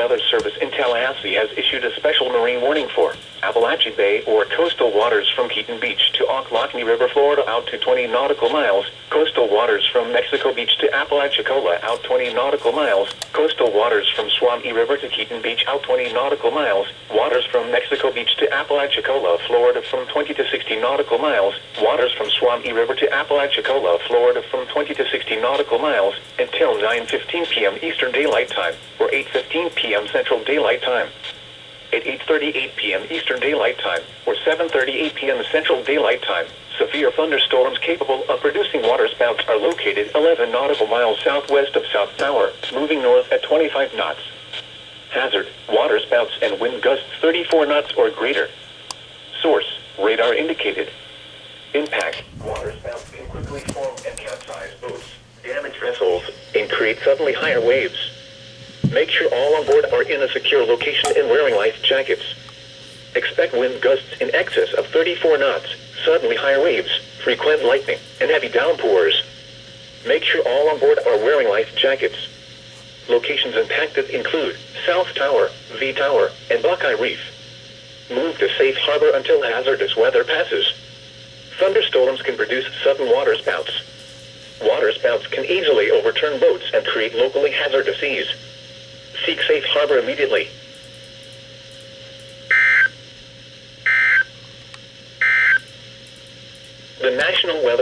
Weather Service in Tallahassee has issued a special marine warning for Apalachee Bay or coastal waters from Keaton Beach to Ochlockonee River, Florida out to 20 nautical miles, coastal waters from Mexico Beach to Apalachicola out 20 nautical miles, coastal waters from Suwannee River to Keaton Beach out 20 nautical miles, waters from Mexico Beach to Apalachicola, Florida from 20 to 60 nautical miles, waters from Suwannee River to Apalachicola, Florida from 20 to 60 nautical miles, until 9:15 p.m. Eastern Daylight Time, or 8:15 p.m. Central Daylight Time. At 8:38 p.m. Eastern Daylight Time, or 7:38 p.m. Central Daylight Time, severe thunderstorms capable of producing waterspouts are located 11 nautical miles southwest of South Tower, moving north at 25 knots. Hazard, waterspouts and wind gusts 34 knots or greater. Source, radar indicated. Impact, waterspouts can quickly form and capsize boats, damage vessels, and create suddenly higher waves. Make sure all on board are in a secure location and wearing life jackets. Expect wind gusts in excess of 34 knots, suddenly higher waves, frequent lightning, and heavy downpours. Make sure all on board are wearing life jackets. Locations impacted include South Tower, V Tower, and Buckeye Reef. Move to safe harbor until hazardous weather passes. Thunderstorms can produce sudden waterspouts. Waterspouts can easily overturn boats and create locally hazardous seas. Seek safe harbor immediately. The National Weather